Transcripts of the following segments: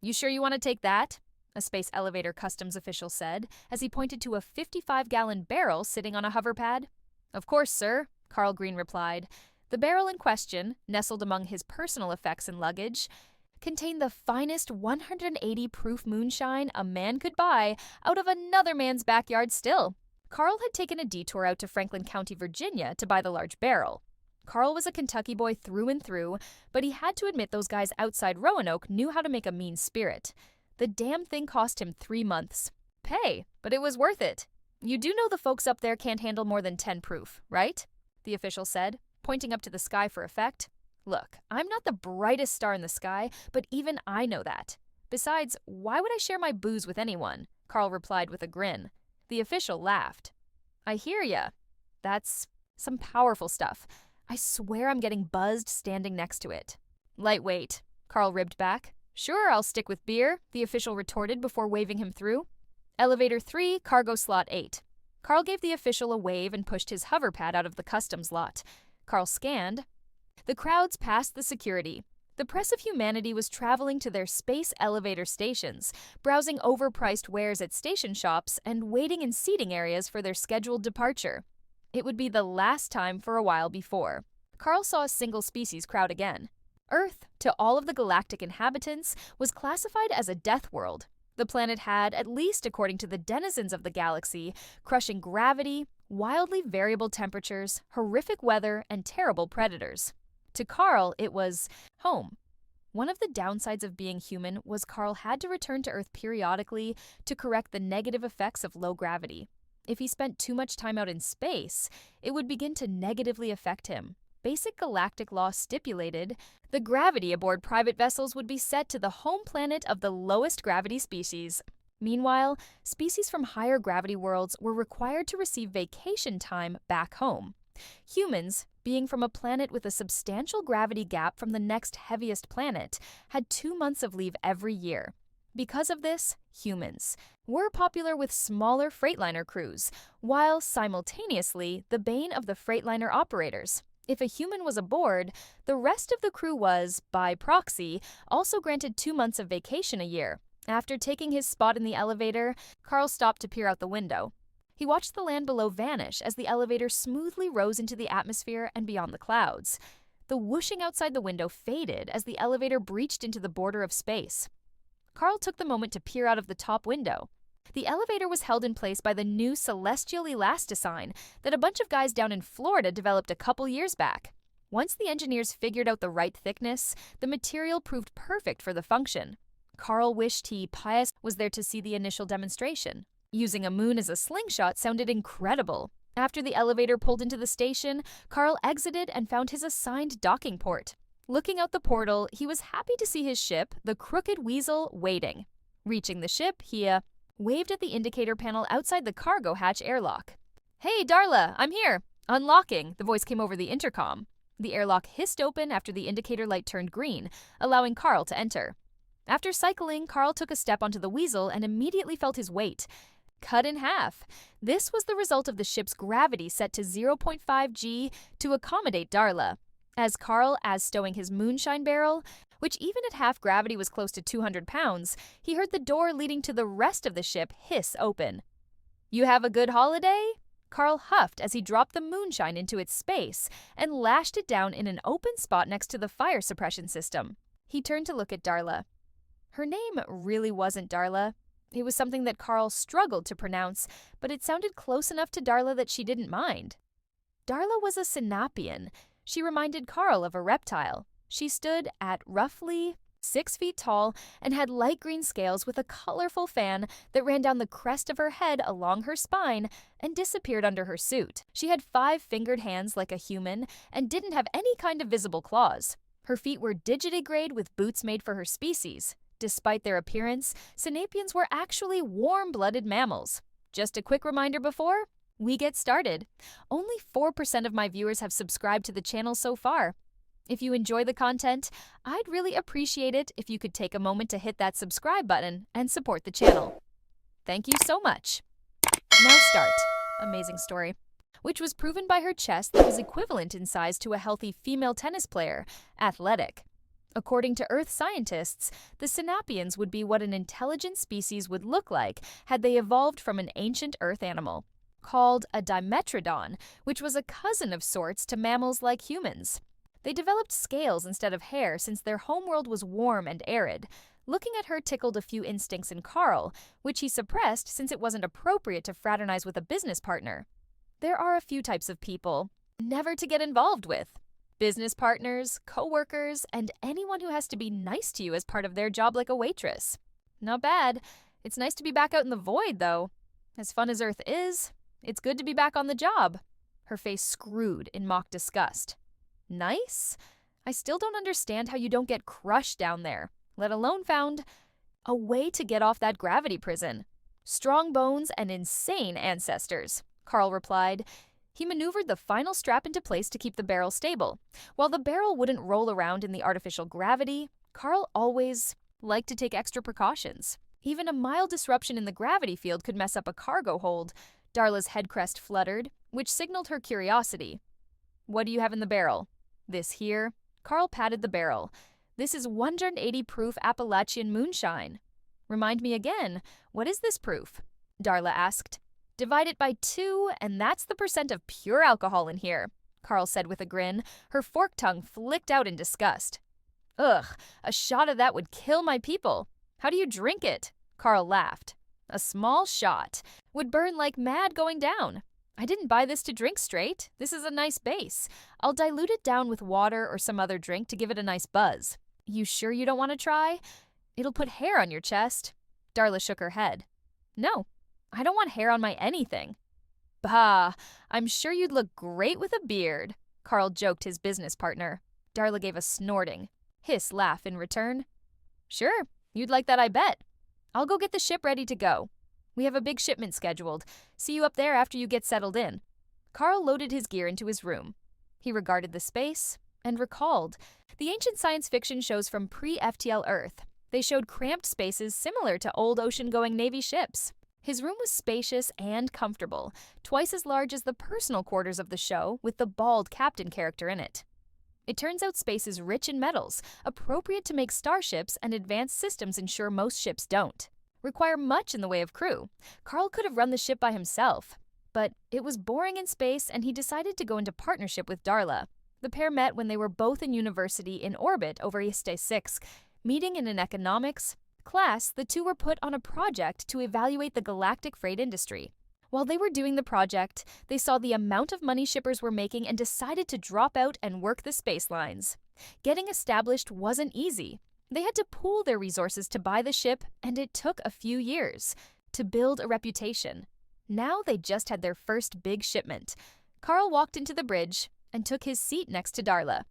"You sure you want to take that?" a space elevator customs official said as he pointed to a 55-gallon barrel sitting on a hover pad. "Of course, sir," Carl Green replied. The barrel in question, nestled among his personal effects and luggage, contained the finest 180 proof moonshine a man could buy out of another man's backyard still. Carl had taken a detour out to Franklin County, Virginia to buy the large barrel. Carl was a Kentucky boy through and through, but he had to admit those guys outside Roanoke knew how to make a mean spirit. The damn thing cost him 3 months' pay, but it was worth it. "You do know the folks up there can't handle more than 10 proof, right?" the official said, pointing up to the sky for effect. "Look, I'm not the brightest star in the sky, but even I know that. Besides, why would I share my booze with anyone?" Carl replied with a grin. The official laughed. "I hear ya. That's some powerful stuff. I swear I'm getting buzzed standing next to it." "Lightweight," Carl ribbed back. "Sure, I'll stick with beer," the official retorted before waving him through. "Elevator 3, cargo slot 8. Carl gave the official a wave and pushed his hover pad out of the customs lot. Carl scanned. The crowds passed the security. The press of humanity was traveling to their space elevator stations, browsing overpriced wares at station shops, and waiting in seating areas for their scheduled departure. It would be the last time for a while before Carl saw a single species crowd again. Earth, to all of the galactic inhabitants, was classified as a death world. The planet had, at least according to the denizens of the galaxy, crushing gravity, wildly variable temperatures, horrific weather, and terrible predators. To Carl, it was home. One of the downsides of being human was Carl had to return to Earth periodically to correct the negative effects of low gravity. If he spent too much time out in space, it would begin to negatively affect him. Basic galactic law stipulated the gravity aboard private vessels would be set to the home planet of the lowest gravity species. Meanwhile, species from higher gravity worlds were required to receive vacation time back home. Humans, being from a planet with a substantial gravity gap from the next heaviest planet, had 2 months of leave every year. Because of this, humans were popular with smaller freightliner crews, while simultaneously the bane of the freightliner operators. If a human was aboard, the rest of the crew was, by proxy, also granted 2 months of vacation a year. After taking his spot in the elevator, Carl stopped to peer out the window. He watched the land below vanish as the elevator smoothly rose into the atmosphere and beyond the clouds. The whooshing outside the window faded as the elevator breached into the border of space. Carl took the moment to peer out of the top window. The elevator was held in place by the new celestial elasticine that a bunch of guys down in Florida developed a couple years back. Once the engineers figured out the right thickness, the material proved perfect for the function. Carl wished he was there to see the initial demonstration. Using a moon as a slingshot sounded incredible. After the elevator pulled into the station, Carl exited and found his assigned docking port. Looking out the portal, he was happy to see his ship, the Crooked Weasel, waiting. Reaching the ship, he waved at the indicator panel outside the cargo hatch airlock. "Hey, Darla, I'm here." "Unlocking," the voice came over the intercom. The airlock hissed open after the indicator light turned green, allowing Carl to enter. After cycling, Carl took a step onto the Weasel and immediately felt his weight cut in half. This was the result of the ship's gravity set to 0.5 g to accommodate Darla. As Carl stowing his moonshine barrel, which even at half gravity was close to 200 pounds, he heard the door leading to the rest of the ship hiss open. "You have a good holiday?" Carl huffed as he dropped the moonshine into its space and lashed it down in an open spot next to the fire suppression system. He turned to look at Darla. Her name really wasn't Darla. It was something that Carl struggled to pronounce, but it sounded close enough to Darla that she didn't mind. Darla was a Sinapian. She reminded Carl of a reptile. She stood at roughly 6 feet tall and had light green scales with a colorful fan that ran down the crest of her head along her spine and disappeared under her suit. She had 5-fingered hands like a human and didn't have any kind of visible claws. Her feet were digitigrade with boots made for her species. Despite their appearance, Sinapians were actually warm-blooded mammals. Just a quick reminder before we get started. Only 4% of my viewers have subscribed to the channel so far. If you enjoy the content, I'd really appreciate it if you could take a moment to hit that subscribe button and support the channel. Thank you so much. Now start. Amazing story. Which was proven by her chest that was equivalent in size to a healthy female tennis player, athletic. According to Earth scientists, the Sinapians would be what an intelligent species would look like had they evolved from an ancient Earth animal, called a Dimetrodon, which was a cousin of sorts to mammals like humans. They developed scales instead of hair since their homeworld was warm and arid. Looking at her tickled a few instincts in Carl, which he suppressed since it wasn't appropriate to fraternize with a business partner. There are a few types of people never to get involved with: business partners, co-workers, and anyone who has to be nice to you as part of their job like a waitress. Not bad. It's nice to be back out in the void, though. As fun as Earth is, it's good to be back on the job. Her face screwed in mock disgust. Nice? I still don't understand how you don't get crushed down there, let alone found a way to get off that gravity prison. Strong bones and insane ancestors, Carl replied. He maneuvered the final strap into place to keep the barrel stable. While the barrel wouldn't roll around in the artificial gravity, Carl always liked to take extra precautions. Even a mild disruption in the gravity field could mess up a cargo hold. Darla's head crest fluttered, which signaled her curiosity. What do you have in the barrel? This here. Carl patted the barrel. This is 180 proof Appalachian moonshine. Remind me again, what is this proof? Darla asked. Divide it by 2, and that's the percent of pure alcohol in here, Carl said with a grin. Her forked tongue flicked out in disgust. Ugh, a shot of that would kill my people. How do you drink it? Carl laughed. A small shot. Would burn like mad going down. I didn't buy this to drink straight. This is a nice base. I'll dilute it down with water or some other drink to give it a nice buzz. You sure you don't want to try? It'll put hair on your chest. Darla shook her head. No, I don't want hair on my anything. Bah, I'm sure you'd look great with a beard, Carl joked his business partner. Darla gave a snorting, hiss laugh in return. Sure, you'd like that, I bet. I'll go get the ship ready to go. We have a big shipment scheduled. See you up there after you get settled in. Carl loaded his gear into his room. He regarded the space and recalled the ancient science fiction shows from pre-FTL Earth. They showed cramped spaces similar to old ocean-going Navy ships. His room was spacious and comfortable, twice as large as the personal quarters of the show, with the bald captain character in it. It turns out space is rich in metals, appropriate to make starships, and advanced systems ensure most ships don't require much in the way of crew. Carl could have run the ship by himself, but it was boring in space, and he decided to go into partnership with Darla. The pair met when they were both in university in orbit over Iste 6. Meeting in an economics class, the two were put on a project to evaluate the galactic freight industry. While they were doing the project, they saw the amount of money shippers were making and decided to drop out and work the space lines. Getting established wasn't easy. They had to pool their resources to buy the ship, and it took a few years to build a reputation. Now they just had their first big shipment. Carl walked into the bridge and took his seat next to Darla.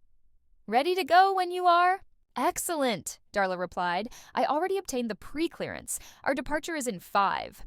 Ready to go when you are? Excellent, Darla replied. I already obtained the pre-clearance. Our departure is in 5.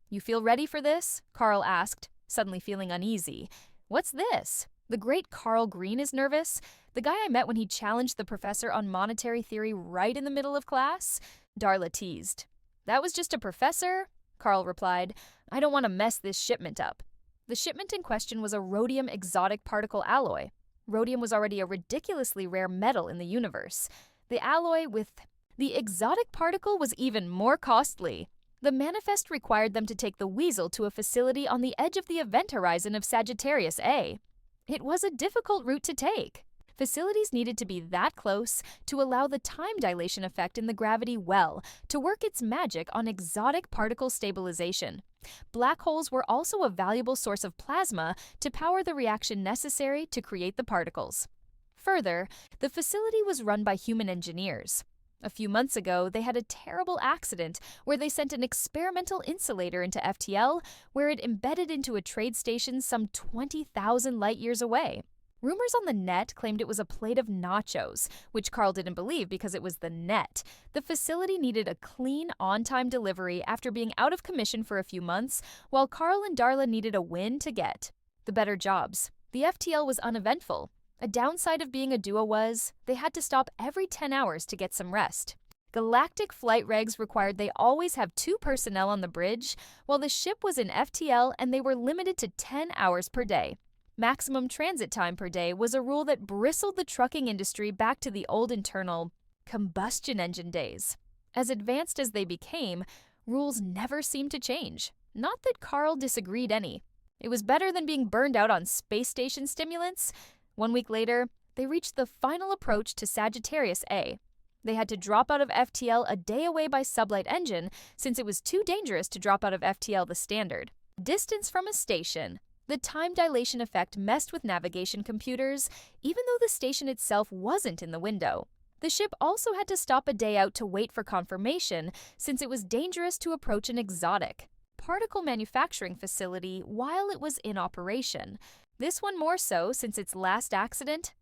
You feel ready for this? Carl asked, suddenly feeling uneasy. What's this? The great Carl Green is nervous? The guy I met when he challenged the professor on monetary theory right in the middle of class? Darla teased. That was just a professor? Carl replied. I don't want to mess this shipment up. The shipment in question was a rhodium exotic particle alloy. Rhodium was already a ridiculously rare metal in the universe. The alloy with the exotic particle was even more costly. The manifest required them to take the Weasel to a facility on the edge of the event horizon of Sagittarius A. It was a difficult route to take. Facilities needed to be that close to allow the time dilation effect in the gravity well to work its magic on exotic particle stabilization. Black holes were also a valuable source of plasma to power the reaction necessary to create the particles. Further, the facility was run by human engineers. A few months ago, they had a terrible accident where they sent an experimental insulator into FTL, where it embedded into a trade station some 20,000 light-years away. Rumors on the net claimed it was a plate of nachos, which Carl didn't believe because it was the net. The facility needed a clean, on-time delivery after being out of commission for a few months, while Carl and Darla needed a win to get the better jobs. The FTL was uneventful. A downside of being a duo was they had to stop every 10 hours to get some rest. Galactic flight regs required they always have 2 personnel on the bridge, while the ship was in FTL and they were limited to 10 hours per day. Maximum transit time per day was a rule that bristled the trucking industry back to the old internal Combustion engine days. As advanced as they became, rules never seemed to change. Not that Carl disagreed any. It was better than being burned out on space station stimulants. 1 week later, they reached the final approach to Sagittarius A. They had to drop out of FTL a day away by sublight engine since it was too dangerous to drop out of FTL the standard. Distance from a station. The time dilation effect messed with navigation computers, even though the station itself wasn't in the window. The ship also had to stop a day out to wait for confirmation since it was dangerous to approach an exotic particle manufacturing facility while it was in operation. This one more so since its last accident.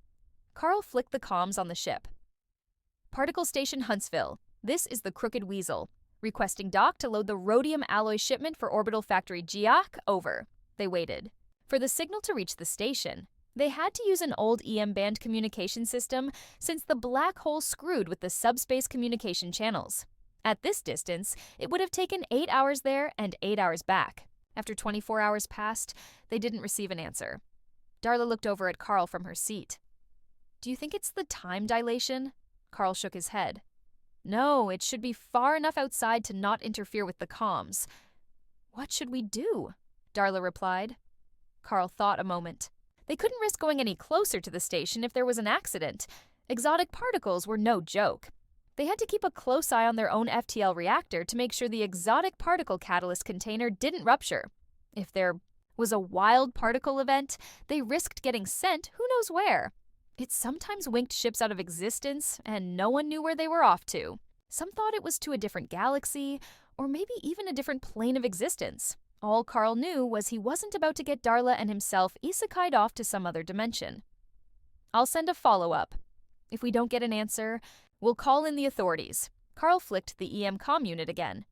Carl flicked the comms on the ship. Particle Station Huntsville. This is the Crooked Weasel. Requesting dock to load the rhodium alloy shipment for Orbital Factory GIAC. Over. They waited. For the signal to reach the station, they had to use an old EM band communication system since the black hole screwed with the subspace communication channels. At this distance, it would have taken 8 hours there and 8 hours back. After 24 hours passed, they didn't receive an answer. Darla looked over at Carl from her seat. Do you think it's the time dilation? Carl shook his head. No, it should be far enough outside to not interfere with the comms. What should we do? Darla replied. Carl thought a moment. They couldn't risk going any closer to the station if there was an accident. Exotic particles were no joke. They had to keep a close eye on their own FTL reactor to make sure the exotic particle catalyst container didn't rupture. If there was a wild particle event, they risked getting sent who knows where. It sometimes winked ships out of existence, and no one knew where they were off to. Some thought it was to a different galaxy, or maybe even a different plane of existence. All Carl knew was he wasn't about to get Darla and himself isekai'd off to some other dimension. I'll send a follow-up. If we don't get an answer, we'll call in the authorities. Carl flicked the EM comm unit again.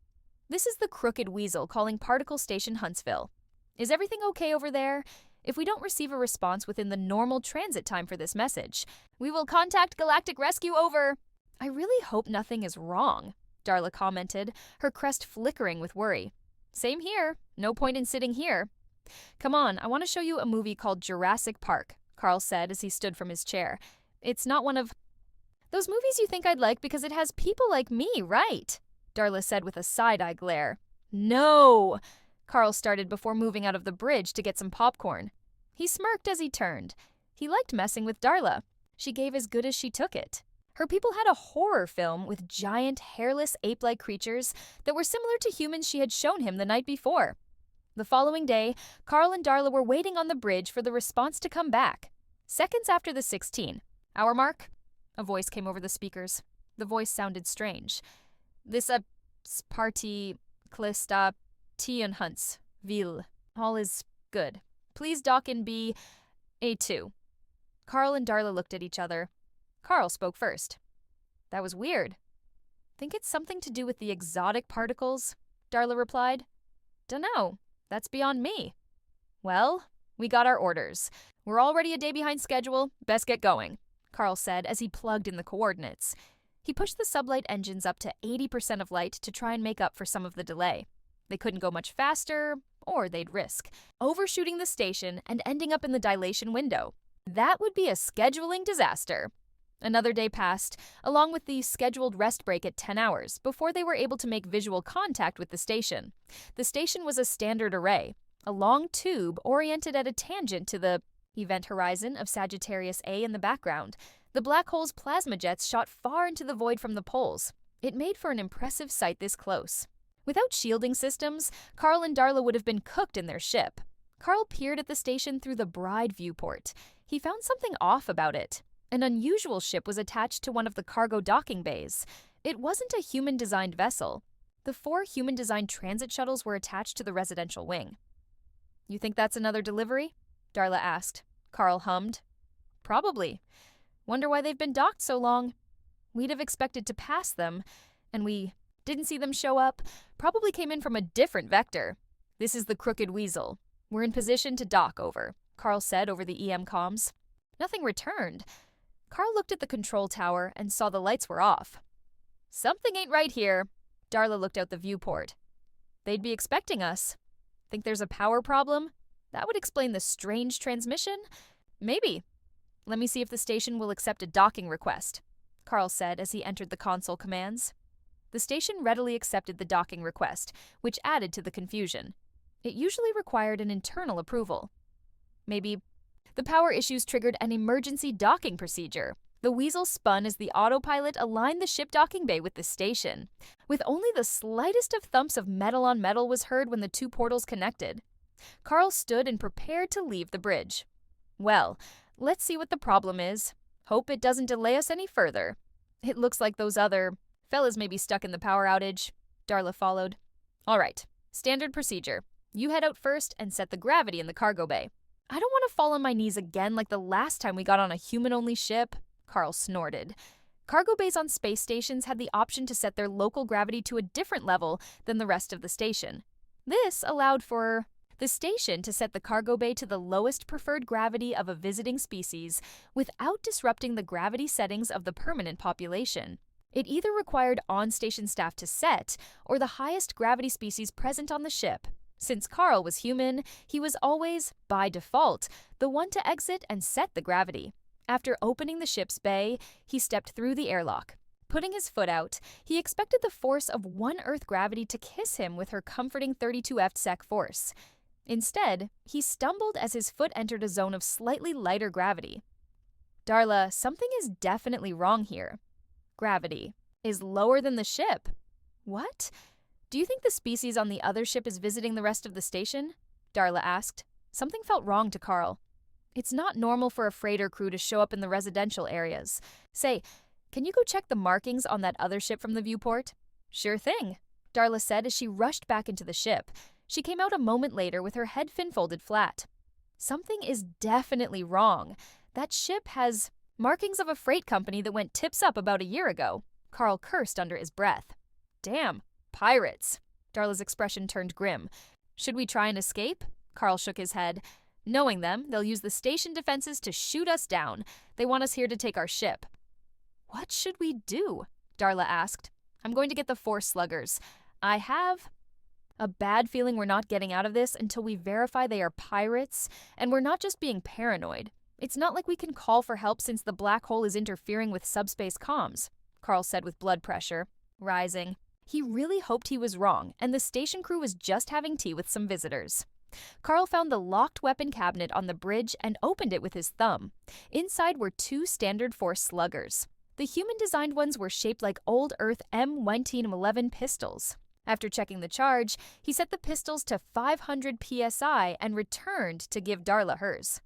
This is the Crooked Weasel calling Particle Station Huntsville. Is everything okay over there? If we don't receive a response within the normal transit time for this message, we will contact Galactic Rescue. Over. I really hope nothing is wrong, Darla commented, her crest flickering with worry. Same here. No point in sitting here. Come on, I want to show you a movie called Jurassic Park, Carl said as he stood from his chair. It's not one of those movies you think I'd like because it has people like me, right? Darla said with a side-eye glare. No! Carl started before moving out of the bridge to get some popcorn. He smirked as he turned. He liked messing with Darla. She gave as good as she took it. Her people had a horror film with giant, hairless, ape-like creatures that were similar to humans she had shown him the night before. The following day, Carl and Darla were waiting on the bridge for the response to come back. Seconds after the 16-hour mark, a voice came over the speakers. The voice sounded strange. This party klesta Tian Huntsville. All is good. Please dock in B A2. Carl and Darla looked at each other. Carl spoke first. That was weird. Think it's something to do with the exotic particles? Darla replied. Dunno. That's beyond me. Well, we got our orders. We're already a day behind schedule. Best get going, Carl said as he plugged in the coordinates. He pushed the sublight engines up to 80% of light to try and make up for some of the delay. They couldn't go much faster, or they'd risk overshooting the station and ending up in the dilation window. That would be a scheduling disaster. Another day passed, along with the scheduled rest break at 10 hours, before they were able to make visual contact with the station. The station was a standard array, a long tube oriented at a tangent to the event horizon of Sagittarius A in the background. The black hole's plasma jets shot far into the void from the poles. It made for an impressive sight this close. Without shielding systems, Carl and Darla would have been cooked in their ship. Carl peered at the station through the bride viewport. He found something off about it. An unusual ship was attached to one of the cargo docking bays. It wasn't a human-designed vessel. The 4 human-designed transit shuttles were attached to the residential wing. You think that's another delivery? Darla asked. Carl hummed. Probably. Wonder why they've been docked so long. We'd have expected to pass them, and we didn't see them show up. Probably came in from a different vector. This is the Crooked Weasel. We're in position to dock. Over, Carl said over the EM comms. Nothing returned. Carl looked at the control tower and saw the lights were off. Something ain't right here. Darla looked out the viewport. They'd be expecting us. Think there's a power problem? That would explain the strange transmission? Maybe. Let me see if the station will accept a docking request. Carl said as he entered the console commands. The station readily accepted the docking request, which added to the confusion. It usually required an internal approval. Maybe the power issues triggered an emergency docking procedure. The Weasel spun as the autopilot aligned the ship docking bay with the station. With only the slightest of thumps of metal on metal was heard when the two portals connected. Carl stood and prepared to leave the bridge. Well, let's see what the problem is. Hope it doesn't delay us any further. It looks like those other fellas may be stuck in the power outage. Darla followed. All right, standard procedure. You head out first and set the gravity in the cargo bay. I don't want to fall on my knees again like the last time we got on a human-only ship, Carl snorted. Cargo bays on space stations had the option to set their local gravity to a different level than the rest of the station. This allowed for the station to set the cargo bay to the lowest preferred gravity of a visiting species without disrupting the gravity settings of the permanent population. It either required on-station staff to set or the highest gravity species present on the ship. Since Carl was human, he was always, by default, the one to exit and set the gravity. After opening the ship's bay, he stepped through the airlock. Putting his foot out, he expected the force of one Earth gravity to kiss him with her comforting 32 sec force. Instead, he stumbled as his foot entered a zone of slightly lighter gravity. Darla, something is definitely wrong here. Gravity is lower than the ship. What? Do you think the species on the other ship is visiting the rest of the station? Darla asked. Something felt wrong to Carl. It's not normal for a freighter crew to show up in the residential areas. Say, can you go check the markings on that other ship from the viewport? Sure thing, Darla said as she rushed back into the ship. She came out a moment later with her head fin folded flat. Something is definitely wrong. That ship has markings of a freight company that went tips up about a year ago. Carl cursed under his breath. Damn. Pirates. Darla's expression turned grim. Should we try and escape? Carl shook his head. Knowing them, they'll use the station defenses to shoot us down. They want us here to take our ship. What should we do? Darla asked. I'm going to get the Force sluggers. I have a bad feeling we're not getting out of this until we verify they are pirates, and we're not just being paranoid. It's not like we can call for help since the black hole is interfering with subspace comms, Carl said with blood pressure, rising. He really hoped he was wrong, and the station crew was just having tea with some visitors. Carl found the locked weapon cabinet on the bridge and opened it with his thumb. Inside were two standard Force sluggers. The human-designed ones were shaped like old Earth M1911 pistols. After checking the charge, he set the pistols to 500 psi and returned to give Darla hers.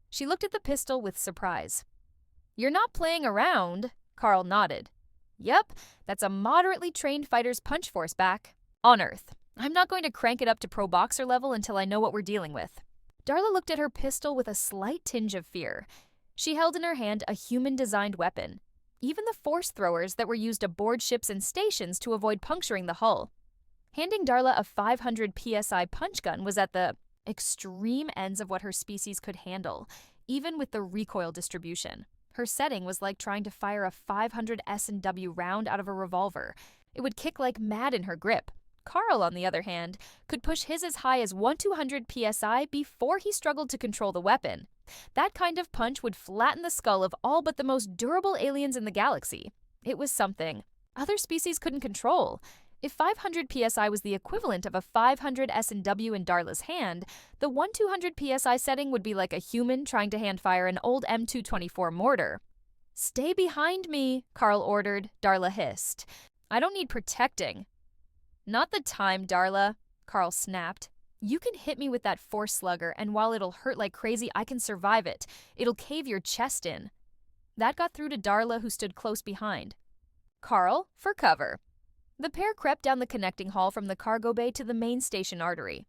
She looked at the pistol with surprise. You're not playing around, Carl nodded. Yep, that's a moderately trained fighter's punch force back. On Earth. I'm not going to crank it up to pro boxer level until I know what we're dealing with. Darla looked at her pistol with a slight tinge of fear. She held in her hand a human-designed weapon. Even the force throwers that were used aboard ships and stations to avoid puncturing the hull. Handing Darla a 500 psi punch gun was at the extreme ends of what her species could handle, even with the recoil distribution. Her setting was like trying to fire a 500 S&W round out of a revolver. It would kick like mad in her grip. Carl, on the other hand, could push his as high as 1,200 psi before he struggled to control the weapon. That kind of punch would flatten the skull of all but the most durable aliens in the galaxy. It was something other species couldn't control. If 500 psi was the equivalent of a 500 S&W in Darla's hand, the 1,200 psi setting would be like a human trying to hand-fire an old M224 mortar. Stay behind me, Carl ordered, Darla hissed. I don't need protecting. Not the time, Darla, Carl snapped. You can hit me with that force slugger, and while it'll hurt like crazy, I can survive it. It'll cave your chest in. That got through to Darla, who stood close behind. Carl, for cover. The pair crept down the connecting hall from the cargo bay to the main station artery.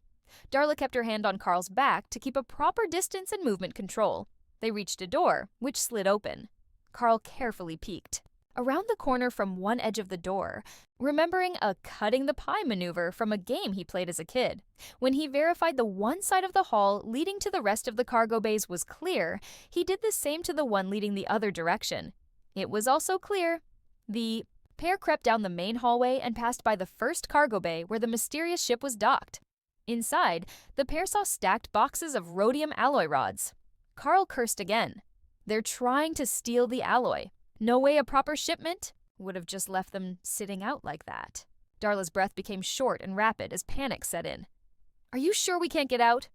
Darla kept her hand on Carl's back to keep a proper distance and movement control. They reached a door, which slid open. Carl carefully peeked. Around the corner from one edge of the door, remembering a cutting the pie maneuver from a game he played as a kid. When he verified the one side of the hall leading to the rest of the cargo bays was clear, he did the same to the one leading the other direction. It was also clear. The pair crept down the main hallway and passed by the first cargo bay where the mysterious ship was docked. Inside, the pair saw stacked boxes of rhodium alloy rods. Carl cursed again. They're trying to steal the alloy. No way a proper shipment would have just left them sitting out like that. Darla's breath became short and rapid as panic set in. Are you sure we can't get out?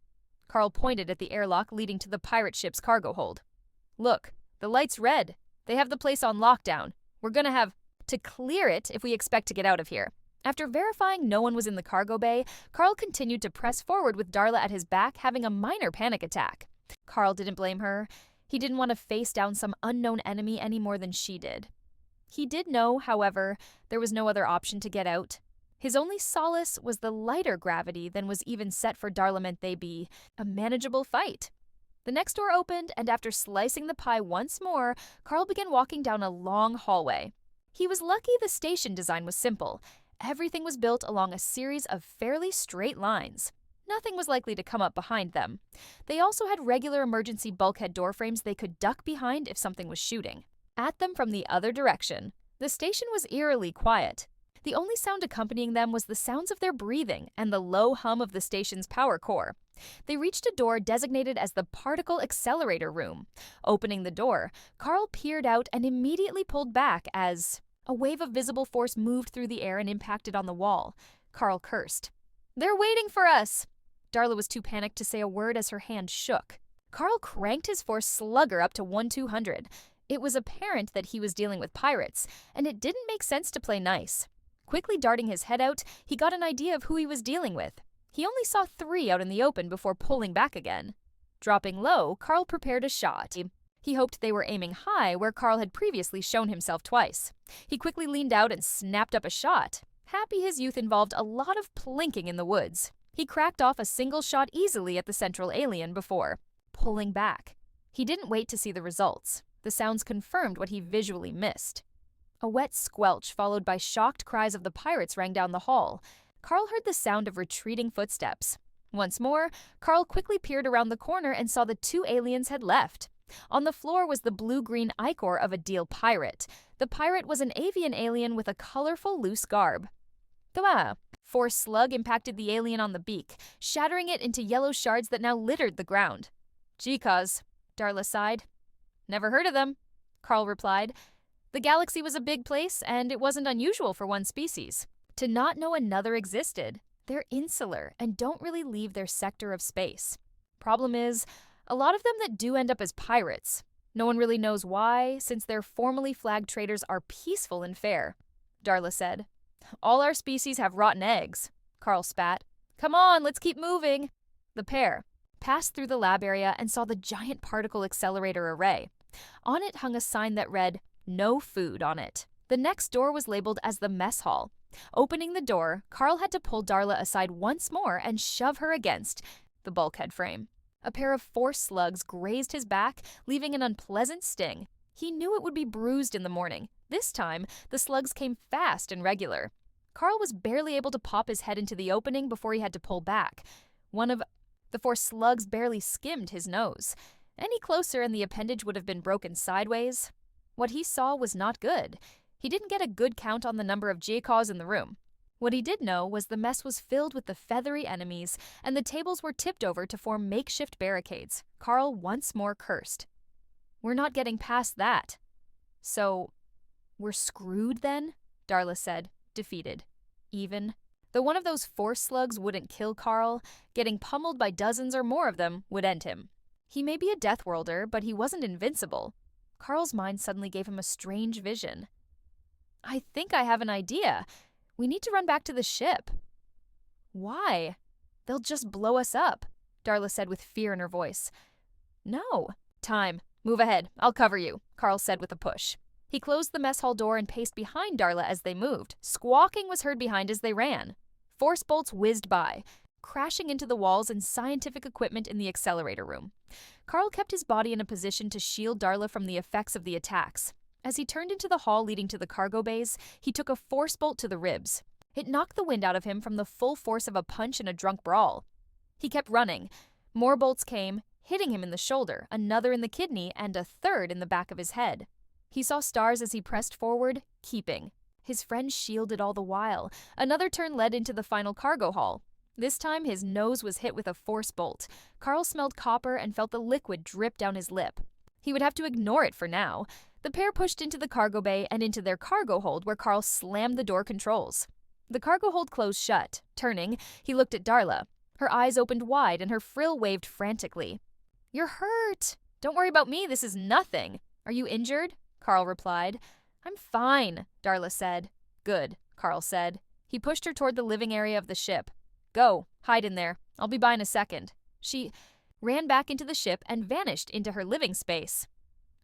Carl pointed at the airlock leading to the pirate ship's cargo hold. Look, the light's red. They have the place on lockdown. We're gonna have to clear it if we expect to get out of here. After verifying no one was in the cargo bay, Carl continued to press forward with Darla at his back, having a minor panic attack. Carl didn't blame her. He didn't want to face down some unknown enemy any more than she did. He did know, however, there was no other option to get out. His only solace was the lighter gravity than was even set for Darla meant they be a manageable fight. The next door opened, and after slicing the pie once more, Carl began walking down a long hallway. He was lucky the station design was simple. Everything was built along a series of fairly straight lines. Nothing was likely to come up behind them. They also had regular emergency bulkhead door frames they could duck behind if something was shooting at them from the other direction. The station was eerily quiet. The only sound accompanying them was the sounds of their breathing and the low hum of the station's power core. They reached a door designated as the Particle Accelerator Room. Opening the door, Carl peered out and immediately pulled back as a wave of visible force moved through the air and impacted on the wall. Carl cursed. They're waiting for us! Darla was too panicked to say a word as her hand shook. Carl cranked his force slugger up to 1-200. It was apparent that he was dealing with pirates, and it didn't make sense to play nice. Quickly darting his head out, he got an idea of who he was dealing with. He only saw 3 out in the open before pulling back again. Dropping low, Carl prepared a shot. He hoped they were aiming high where Carl had previously shown himself twice. He quickly leaned out and snapped up a shot. Happy his youth involved a lot of plinking in the woods. He cracked off a single shot easily at the central alien before pulling back. He didn't wait to see the results. The sounds confirmed what he visually missed. A wet squelch followed by shocked cries of the pirates rang down the hall. Carl heard the sound of retreating footsteps. Once more, Carl quickly peered around the corner and saw the 2 aliens had left. On the floor was the blue-green ichor of a Deal pirate. The pirate was an avian alien with a colorful, loose garb. Force slug impacted the alien on the beak, shattering it into yellow shards that now littered the ground. Gee, cuz, Darla sighed. Never heard of them, Carl replied. The galaxy was a big place, and it wasn't unusual for one species to not know another existed. They're insular and don't really leave their sector of space. Problem is, a lot of them that do end up as pirates. No one really knows why, since their formally flagged traders are peaceful and fair, Darla said. All our species have rotten eggs, Carl spat. Come on, let's keep moving. The pair passed through the lab area and saw the giant particle accelerator array. On it hung a sign that read, "No food" on it. The next door was labeled as the mess hall. Opening the door, Carl had to pull Darla aside once more and shove her against the bulkhead frame. A pair of force slugs grazed his back, leaving an unpleasant sting. He knew it would be bruised in the morning. This time, the slugs came fast and regular. Carl was barely able to pop his head into the opening before he had to pull back. One of the 4 slugs barely skimmed his nose. Any closer and the appendage would have been broken sideways. What he saw was not good. He didn't get a good count on the number of Jacaws in the room. What he did know was the mess was filled with the feathery enemies, and the tables were tipped over to form makeshift barricades. Carl once more cursed. We're not getting past that. So, we're screwed then? Darla said, defeated. Even though one of those force slugs wouldn't kill Carl, getting pummeled by dozens or more of them would end him. He may be a DEATHWORLDer, but he wasn't invincible. Carl's mind suddenly gave him a strange vision. I think I have an idea. We need to run back to the ship. Why? They'll just blow us up, Darla said with fear in her voice. No. Time. Move ahead. I'll cover you, Carl said with a push. He closed the mess hall door and paced behind Darla as they moved. Squawking was heard behind as they ran. Force bolts whizzed by, crashing into the walls and scientific equipment in the accelerator room. Carl kept his body in a position to shield Darla from the effects of the attacks. As he turned into the hall leading to the cargo bays, he took a force bolt to the ribs. It knocked the wind out of him from the full force of a punch in a drunk brawl. He kept running. More bolts came, hitting him in the shoulder, another in the kidney, and a third in the back of his head. He saw stars as he pressed forward, keeping. His friend shielded all the while. Another turn led into the final cargo hall. This time his nose was hit with a force bolt. Carl smelled copper and felt the liquid drip down his lip. He would have to ignore it for now. The pair pushed into the cargo bay and into their cargo hold where Carl slammed the door controls. The cargo hold closed shut. Turning, he looked at Darla. Her eyes opened wide and her frill waved frantically. "You're hurt! Don't worry about me, this is nothing. Are you injured?" Carl replied. "I'm fine," Darla said. "Good," Carl said. He pushed her toward the living area of the ship. "Go, hide in there. I'll be by in a second." She ran back into the ship and vanished into her living space.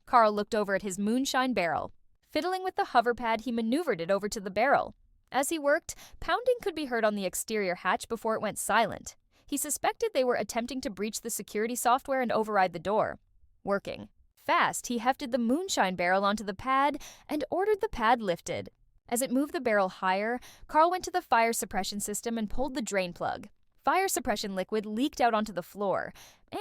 Carl looked over at his moonshine barrel. Fiddling with the hover pad, he maneuvered it over to the barrel. As he worked, pounding could be heard on the exterior hatch before it went silent. He suspected they were attempting to breach the security software and override the door. Working. Fast, he hefted the moonshine barrel onto the pad and ordered the pad lifted. As it moved the barrel higher, Carl went to the fire suppression system and pulled the drain plug. Fire suppression liquid leaked out onto the floor,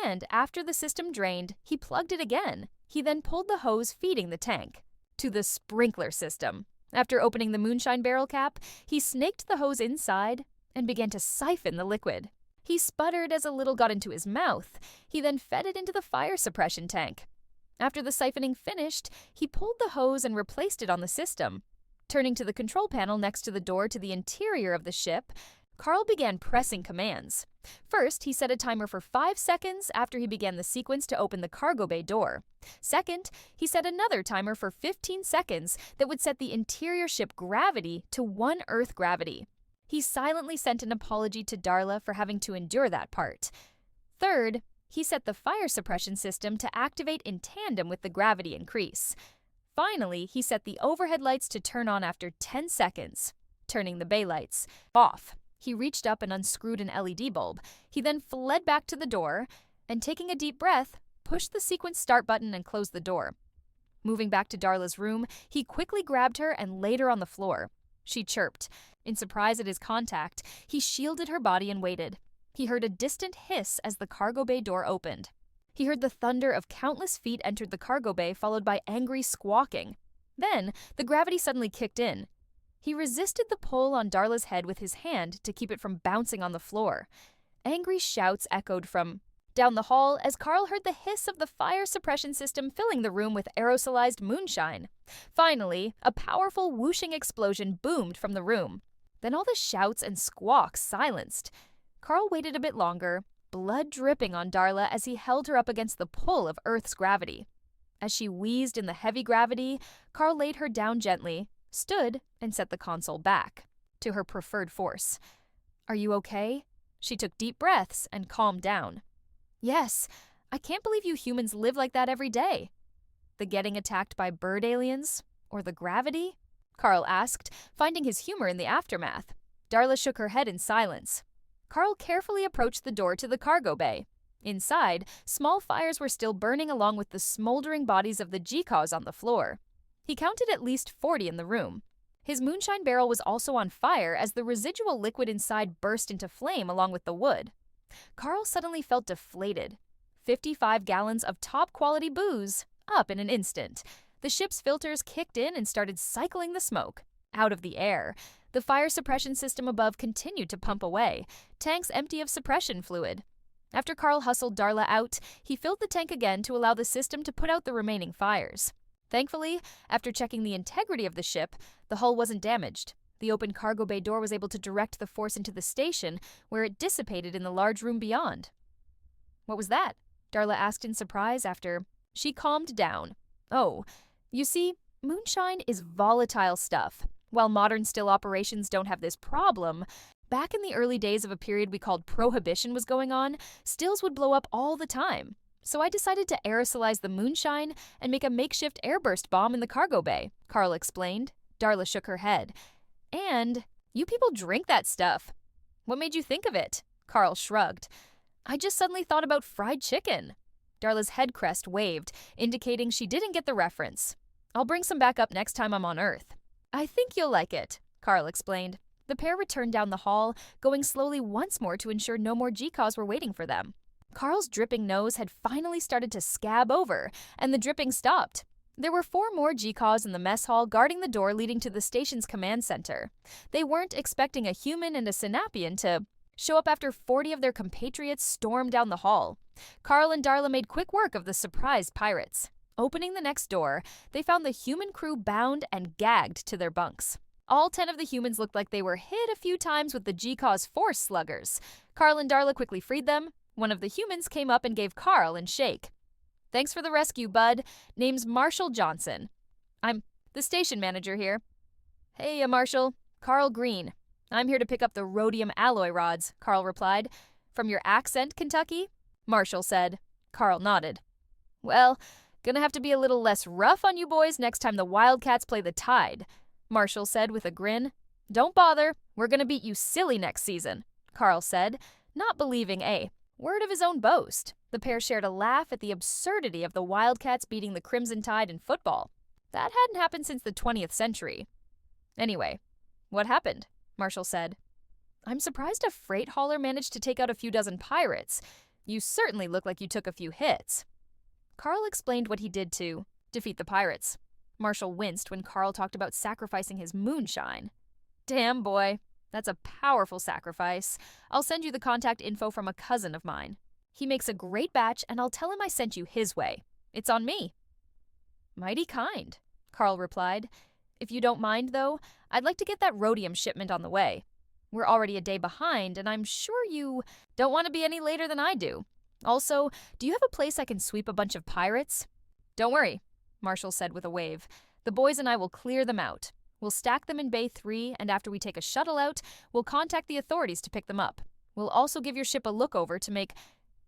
and after the system drained, he plugged it again. He then pulled the hose feeding the tank to the sprinkler system. After opening the moonshine barrel cap, he snaked the hose inside and began to siphon the liquid. He sputtered as a little got into his mouth. He then fed it into the fire suppression tank. After the siphoning finished, he pulled the hose and replaced it on the system. Turning to the control panel next to the door to the interior of the ship, Carl began pressing commands. First, he set a timer for 5 seconds after he began the sequence to open the cargo bay door. Second, he set another timer for 15 seconds that would set the interior ship gravity to 1 Earth gravity. He silently sent an apology to Darla for having to endure that part. Third, he set the fire suppression system to activate in tandem with the gravity increase. Finally, he set the overhead lights to turn on after 10 seconds, turning the bay lights off. He reached up and unscrewed an LED bulb. He then fled back to the door and, taking a deep breath, pushed the sequence start button and closed the door. Moving back to Darla's room, he quickly grabbed her and laid her on the floor. She chirped. In surprise at his contact, he shielded her body and waited. He heard a distant hiss as the cargo bay door opened. He heard the thunder of countless feet entered the cargo bay, followed by angry squawking. Then, the gravity suddenly kicked in. He resisted the pull on Darla's head with his hand to keep it from bouncing on the floor. Angry shouts echoed from down the hall as Carl heard the hiss of the fire suppression system filling the room with aerosolized moonshine. Finally, a powerful whooshing explosion boomed from the room. Then all the shouts and squawks silenced. Carl waited a bit longer, blood dripping on Darla as he held her up against the pull of Earth's gravity. As she wheezed in the heavy gravity, Carl laid her down gently, stood, and set the console back to her preferred force. "Are you okay?" She took deep breaths and calmed down. "Yes, I can't believe you humans live like that every day." "The getting attacked by bird aliens? Or the gravity?" Carl asked, finding his humor in the aftermath. Darla shook her head in silence. Carl carefully approached the door to the cargo bay. Inside, small fires were still burning along with the smoldering bodies of the GCAWs on the floor. He counted at least 40 in the room. His moonshine barrel was also on fire as the residual liquid inside burst into flame along with the wood. Carl suddenly felt deflated. 55 gallons of top-quality booze, up in an instant. The ship's filters kicked in and started cycling the smoke out of the air. The fire suppression system above continued to pump away, tanks empty of suppression fluid. After Carl hustled Darla out, he filled the tank again to allow the system to put out the remaining fires. Thankfully, after checking the integrity of the ship, the hull wasn't damaged. The open cargo bay door was able to direct the force into the station, where it dissipated in the large room beyond. "What was that?" Darla asked in surprise after she calmed down. "Oh, you see, moonshine is volatile stuff. While modern still operations don't have this problem, back in the early days of a period we called Prohibition was going on, stills would blow up all the time. So I decided to aerosolize the moonshine and make a makeshift airburst bomb in the cargo bay," Carl explained. Darla shook her head. "And you people drink that stuff. What made you think of it?" Carl shrugged. "I just suddenly thought about fried chicken." Darla's head crest waved, indicating she didn't get the reference. "I'll bring some back up next time I'm on Earth." "I think you'll like it," Carl explained. The pair returned down the hall, going slowly once more to ensure no more GCAWs were waiting for them. Carl's dripping nose had finally started to scab over, and the dripping stopped. There were 4 more GCAWs in the mess hall guarding the door leading to the station's command center. They weren't expecting a human and a Synapian to show up after 40 of their compatriots stormed down the hall. Carl and Darla made quick work of the surprised pirates. Opening the next door, they found the human crew bound and gagged to their bunks. All 10 of the humans looked like they were hit a few times with the G-Cause Force sluggers. Carl and Darla quickly freed them. One of the humans came up and gave Carl a shake. "Thanks for the rescue, bud. Name's Marshall Johnson. I'm the station manager here." "Hey, Marshall. Carl Green. I'm here to pick up the rhodium alloy rods," Carl replied. "From your accent, Kentucky?" Marshall said. Carl nodded. "Well, gonna have to be a little less rough on you boys next time the Wildcats play the Tide," Marshall said with a grin. "Don't bother. We're gonna beat you silly next season," Carl said, not believing a word of his own boast. The pair shared a laugh at the absurdity of the Wildcats beating the Crimson Tide in football. That hadn't happened since the 20th century. "Anyway, what happened?" Marshall said. "I'm surprised a freight hauler managed to take out a few dozen pirates. You certainly look like you took a few hits." Carl explained what he did to defeat the pirates. Marshall winced when Carl talked about sacrificing his moonshine. "Damn, boy. That's a powerful sacrifice. I'll send you the contact info from a cousin of mine. He makes a great batch, and I'll tell him I sent you his way. It's on me." "Mighty kind," Carl replied. "If you don't mind, though, I'd like to get that rhodium shipment on the way. We're already a day behind, and I'm sure you don't want to be any later than I do. Also, do you have a place I can sweep a bunch of pirates?" "Don't worry," Marshall said with a wave. "The boys and I will clear them out. We'll stack them in Bay 3, and after we take a shuttle out, we'll contact the authorities to pick them up. We'll also give your ship a look over to make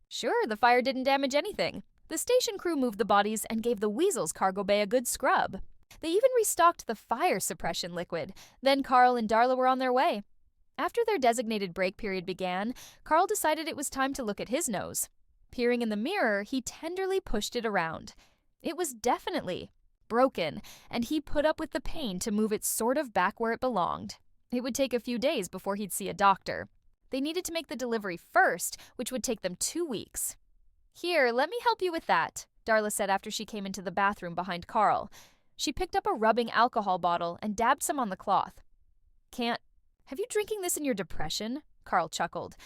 sure the fire didn't damage anything." The station crew moved the bodies and gave the Weasel's cargo bay a good scrub. They even restocked the fire suppression liquid. Then Carl and Darla were on their way. After their designated break period began, Carl decided it was time to look at his nose. Peering in the mirror, he tenderly pushed it around. It was definitely broken, and he put up with the pain to move it sort of back where it belonged. It would take a few days before he'd see a doctor. They needed to make the delivery first, which would take them 2 weeks. "Here, let me help you with that," Darla said after she came into the bathroom behind Carl. She picked up a rubbing alcohol bottle and dabbed some on the cloth. Have you drinking this in your depression?" Carl chuckled.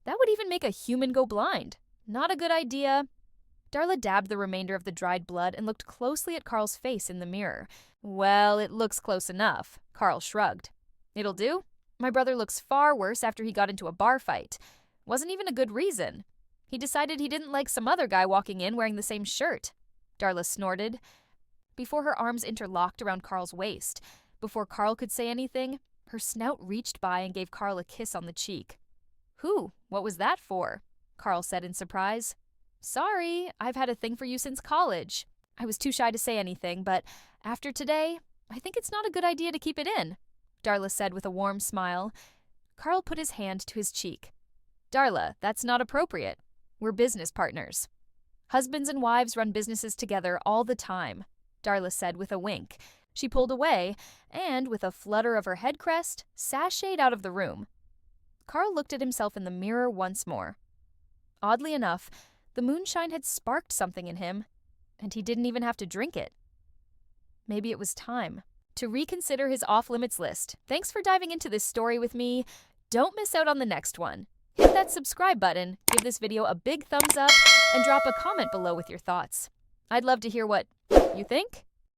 "That would even make a human go blind. Not a good idea." Darla dabbed the remainder of the dried blood and looked closely at Carl's face in the mirror. "Well, it looks close enough," Carl shrugged. "It'll do. My brother looks far worse after he got into a bar fight. Wasn't even a good reason. He decided he didn't like some other guy walking in wearing the same shirt." Darla snorted. Before her arms interlocked around Carl's waist, before Carl could say anything, her snout reached by and gave Carl a kiss on the cheek. "Who? What was that for?" Carl said in surprise. "Sorry, I've had a thing for you since college. I was too shy to say anything, but after today, I think it's not a good idea to keep it in," Darla said with a warm smile. Carl put his hand to his cheek. "Darla, that's not appropriate. We're business partners." "Husbands and wives run businesses together all the time," Darla said with a wink. She pulled away and, with a flutter of her head crest, sashayed out of the room. Carl looked at himself in the mirror once more. Oddly enough, the moonshine had sparked something in him, and he didn't even have to drink it. Maybe it was time to reconsider his off-limits list. Thanks for diving into this story with me. Don't miss out on the next one. Hit that subscribe button, give this video a big thumbs up, and drop a comment below with your thoughts. I'd love to hear what you think.